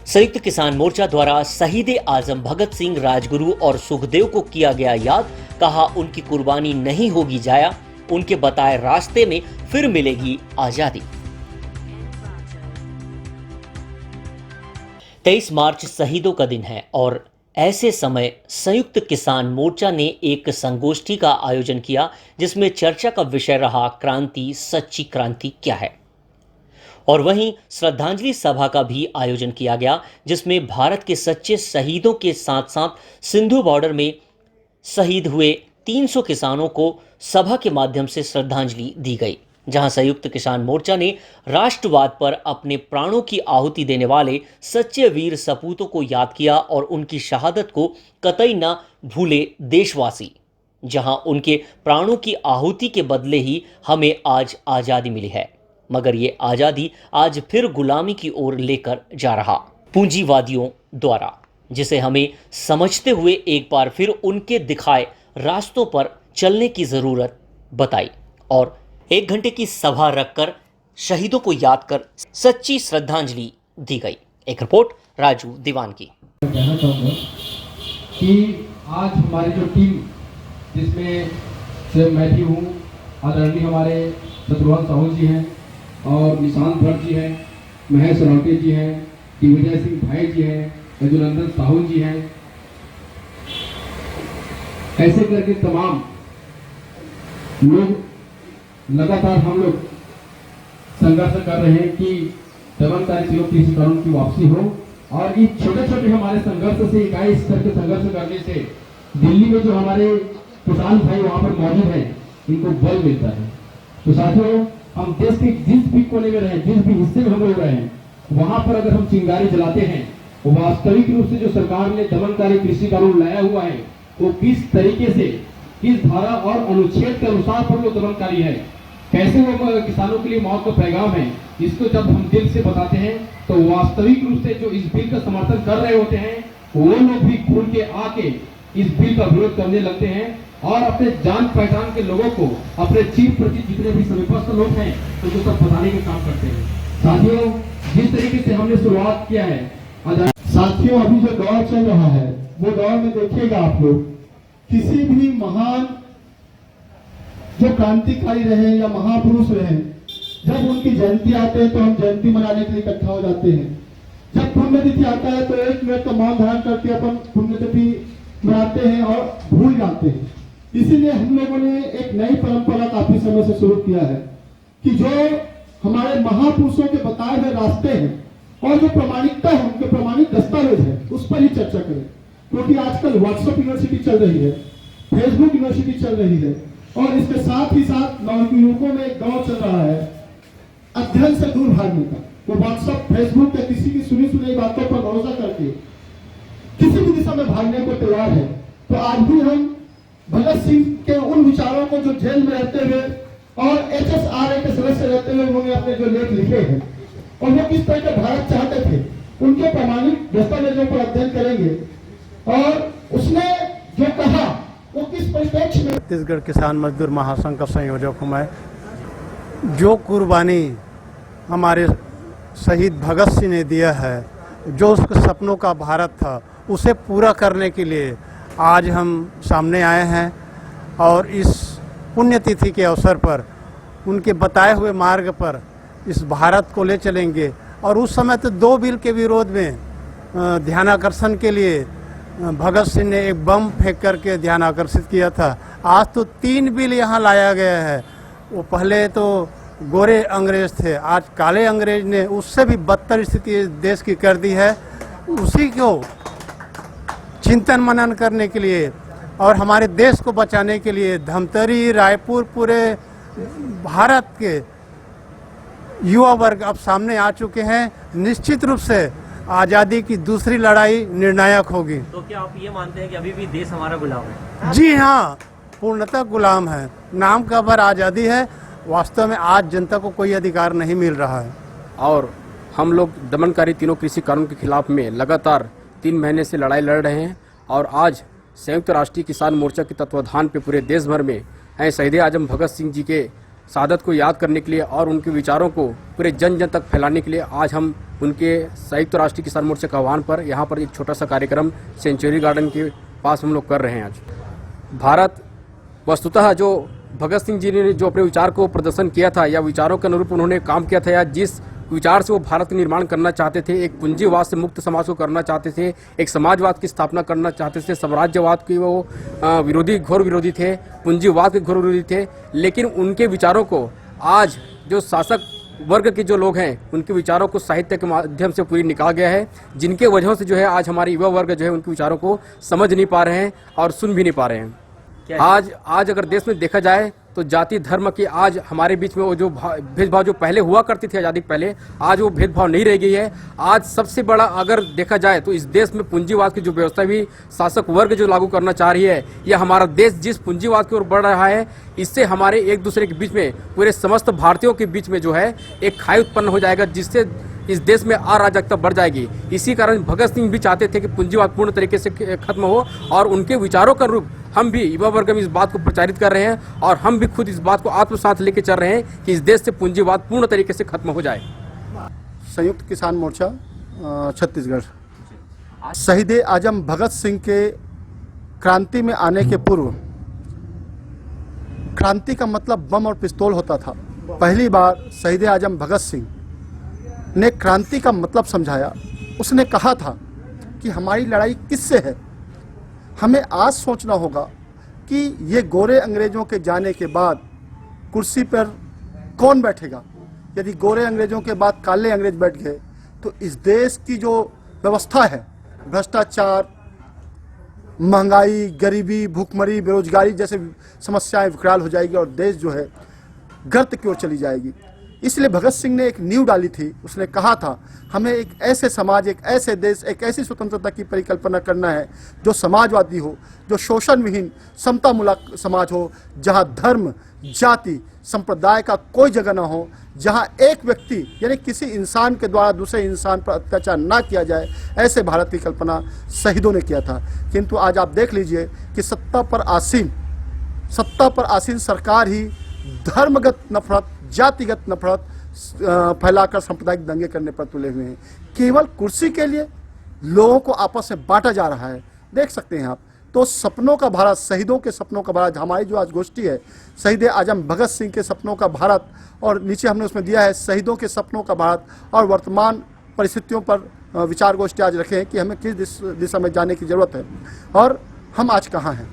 संयुक्त किसान मोर्चा द्वारा शहीद आजम भगत सिंह, राजगुरु और सुखदेव को किया गया याद। कहा उनकी कुर्बानी नहीं होगी जाया, उनके बताए रास्ते में फिर मिलेगी आजादी। 23 मार्च शहीदों का दिन है और ऐसे समय संयुक्त किसान मोर्चा ने एक संगोष्ठी का आयोजन किया जिसमें चर्चा का विषय रहा क्रांति, सच्ची क्रांति क्या है। और वहीं श्रद्धांजलि सभा का भी आयोजन किया गया जिसमें भारत के सच्चे शहीदों के साथ साथ सिंधु बॉर्डर में शहीद हुए 300 किसानों को सभा के माध्यम से श्रद्धांजलि दी गई, जहां संयुक्त किसान मोर्चा ने राष्ट्रवाद पर अपने प्राणों की आहुति देने वाले सच्चे वीर सपूतों को याद किया और उनकी शहादत को कतई न भूले देशवासी, जहां उनके प्राणों की आहुति के बदले ही हमें आज आज़ादी मिली है, मगर ये आज़ादी आज फिर गुलामी की ओर लेकर जा रहा पूंजीवादियों द्वारा, जिसे हमें समझते हुए एक बार फिर उनके दिखाए रास्तों पर चलने की ज़रूरत बताई और 1 घंटे की सभा रखकर शहीदों को याद कर सच्ची श्रद्धांजलि दी गई। एक रिपोर्ट राजू दीवान की। कहना चाहूँगा कि आज हमारी जो टीम जिसमें से मैं भी हूँ, आदरणीय हमारे शत्रुघ्न साहू जी हैं और निशांत भट्ट जी हैं, महेश राउटे जी हैं, दिग्विजय सिंह भाई जी हैं, यदुनंदन साहू जी हैं, ऐसे करके तमाम लोग लगातार हम लोग संघर्ष कर रहे हैं कि दमनकारी चीजों की कानून की वापसी हो। और इस छोटे छोटे हमारे संघर्ष से, इकाई स्तर के संघर्ष करने से दिल्ली में जो हमारे किसान भाई वहां पर मौजूद हैं, इनको बल मिलता है। तो साथियों, हम देश के जिस भी कोने में रहे, जिस भी हिस्से में हम लोग रहे हैं, वहां पर अगर हम चिंगारी जलाते हैं तो वास्तविक रूप से जो सरकार ने दमनकारी कृषि कानून लाया हुआ है वो किस तरीके से, किस धारा और अनुच्छेद के अनुसार पर वो दमनकारी है, कैसे वो किसानों के लिए मौत का पैगाम है, इसको जब हम दिल से बताते हैं तो वास्तविक रूप से जो इस बिल का समर्थन कर रहे होते हैं वो लोग भी खुल के आके इस बिल का विरोध करने लगते हैं और अपने जान पहचान के लोगों को, अपने चीफ प्रति जितने भी समीपस्थ लोग हैं उनको सब बताने का काम करते हैं। साथियों, जिस तरीके से हमने शुरुआत किया है, साथियों अभी जो दौर चल रहा है वो दौर में देखिएगा आप लोग, किसी भी महान जो क्रांतिकारी रहे या महापुरुष रहे, जब उनकी जयंती आते हैं तो हम जयंती मनाने के लिए इकट्ठा हो जाते हैं। जब पुण्यतिथि आता है तो 1 मिनट का मौन धारण करके अपन पुण्यतिथि मनाते हैं और भूल जाते हैं। इसीलिए हम लोगों ने एक नई परंपरा काफी समय से शुरू किया है कि जो हमारे महापुरुषों के बताए हुए रास्ते हैं और जो प्रामाणिकता है, उनके प्रमाणिक दस्तावेज है, उस पर ही चर्चा करें। क्योंकि आजकल व्हाट्सएप यूनिवर्सिटी चल रही है, फेसबुक यूनिवर्सिटी चल रही है और इसके साथ ही साथ नवयुवकों में एक दौर चल रहा है अध्ययन से दूर भागने का। वो व्हाट्सएप, फेसबुक या किसी की सुनी सुनाई बातों पर भरोसा करके किसी भी दिशा में भागने को तैयार है। तो आज भी हम भगत सिंह के उन विचारों को जो जेल में रहते हुए और HSRA के सदस्य रहते हुए उन्होंने अपने जो लेख लिखे हैं और वो किस तरह का भारत चाहते थे, उनके प्रामाणिक दस्तावेजों पर अध्ययन करेंगे और उसने जो कहा वो किस परिप्रेक्ष्य में। छत्तीसगढ़ किसान मजदूर महासंघ का संयोजक हूँ मैं। जो कुर्बानी हमारे शहीद भगत सिंह ने दिया है, जो उसके सपनों का भारत था, उसे पूरा करने के लिए आज हम सामने आए हैं और इस पुण्यतिथि के अवसर पर उनके बताए हुए मार्ग पर इस भारत को ले चलेंगे। और उस समय तो 2 बिल के विरोध में ध्यानाकर्षण के लिए भगत सिंह ने एक बम फेंक करके ध्यान आकर्षित किया था। आज तो 3 बिल यहाँ लाया गया है। वो पहले तो गोरे अंग्रेज थे, आज काले अंग्रेज ने उससे भी बदतर स्थिति देश की कर दी है। उसी को चिंतन मनन करने के लिए और हमारे देश को बचाने के लिए धमतरी, रायपुर, पूरे भारत के युवा वर्ग अब सामने आ चुके हैं। निश्चित रूप से आज़ादी की दूसरी लड़ाई निर्णायक होगी। तो क्या आप ये मानते हैं कि अभी भी देश हमारा गुलाम है? जी हाँ, पूर्णतः गुलाम है। नाम का भर आज़ादी है, वास्तव में आज जनता को कोई अधिकार नहीं मिल रहा है। और हम लोग दमनकारी तीनों कृषि कानून के खिलाफ में लगातार 3 महीने से लड़ाई लड़ रहे हैं और आज संयुक्त राष्ट्रीय किसान मोर्चा के तत्वाधान पे पूरे देश भर में शहीद आजम भगत सिंह जी के शहादत को याद करने के लिए और उनके विचारों को पूरे जन जन तक फैलाने के लिए आज हम उनके संयुक्त राष्ट्रीय किसान मोर्चा के आह्वान पर यहाँ पर एक छोटा सा कार्यक्रम सेंचुरी गार्डन के पास हम लोग कर रहे हैं। आज भारत वस्तुतः जो भगत सिंह जी ने जो अपने विचार को प्रदर्शन किया था या विचारों के अनुरूप उन्होंने काम किया था या जिस विचार से वो भारत का निर्माण करना चाहते थे, एक पूंजीवाद से मुक्त समाज को करना चाहते थे, एक समाजवाद की स्थापना करना चाहते थे, साम्राज्यवाद के वो घोर विरोधी थे, पूंजीवाद के घोर विरोधी थे। लेकिन उनके विचारों को आज जो शासक वर्ग के जो लोग हैं उनके विचारों को साहित्य के माध्यम से पूरी निकाला गया है, जिनके वजह से जो है आज हमारे युवा वर्ग जो है उनके विचारों को समझ नहीं पा रहे हैं और सुन भी नहीं पा रहे हैं। आज अगर देश में देखा जाए तो जाति धर्म की आज हमारे बीच में वो जो भेदभाव जो पहले हुआ करती थी आज़ादी के पहले, आज वो भेदभाव नहीं रह गई है। आज सबसे बड़ा अगर देखा जाए तो इस देश में पूंजीवाद की जो व्यवस्था भी शासक वर्ग जो लागू करना चाह रही है, या हमारा देश जिस पूंजीवाद की ओर बढ़ रहा है, इससे हमारे एक दूसरे के बीच में पूरे समस्त भारतीयों के बीच में जो है एक खाई उत्पन्न हो जाएगा, जिससे इस देश में अराजकता बढ़ जाएगी। इसी कारण भगत सिंह भी चाहते थे कि पूंजीवाद पूर्ण तरीके से खत्म हो और उनके विचारों का रूप हम भी युवा वर्ग में इस बात को प्रचारित कर रहे हैं और हम भी खुद इस बात को आत्मसात लेके चल रहे हैं कि इस देश से पूंजीवाद पूर्ण तरीके से खत्म हो जाए। संयुक्त किसान मोर्चा छत्तीसगढ़ शहीद आजम भगत सिंह के क्रांति में आने के पूर्व क्रांति का मतलब बम और पिस्तौल होता था। पहली बार शहीद आजम भगत सिंह ने क्रांति का मतलब समझाया। उसने कहा था कि हमारी लड़ाई किससे है। हमें आज सोचना होगा कि ये गोरे अंग्रेजों के जाने के बाद कुर्सी पर कौन बैठेगा। यदि गोरे अंग्रेजों के बाद काले अंग्रेज बैठ गए तो इस देश की जो व्यवस्था है, भ्रष्टाचार, महंगाई, गरीबी, भूखमरी, बेरोजगारी जैसे समस्याएं विकराल हो जाएगी और देश जो है गर्त की ओर चली जाएगी। इसलिए भगत सिंह ने एक नींव डाली थी। उसने कहा था हमें एक ऐसे समाज, एक ऐसे देश, एक ऐसी स्वतंत्रता की परिकल्पना करना है जो समाजवादी हो, जो शोषण विहीन समतामूलक समाज हो, जहां धर्म, जाति, संप्रदाय का कोई जगह ना हो, जहां एक व्यक्ति यानी किसी इंसान के द्वारा दूसरे इंसान पर अत्याचार ना किया जाए। ऐसे भारत की कल्पना शहीदों ने किया था। किंतु आज आप देख लीजिए कि सत्ता पर आसीन सरकार ही धर्मगत नफरत, जातिगत नफरत फैलाकर सांप्रदायिक दंगे करने पर तुले हुए हैं। केवल कुर्सी के लिए लोगों को आपस में बांटा जा रहा है। देख सकते हैं आप। तो सपनों का भारत, शहीदों के सपनों का भारत, हमारी जो आज गोष्ठी है शहीद आजम भगत सिंह के सपनों का भारत, और नीचे हमने उसमें दिया है शहीदों के सपनों का भारत, और वर्तमान परिस्थितियों पर विचार गोष्ठी आज रखे हैं कि हमें किस दिशा में जाने की जरूरत है और हम आज कहाँ हैं।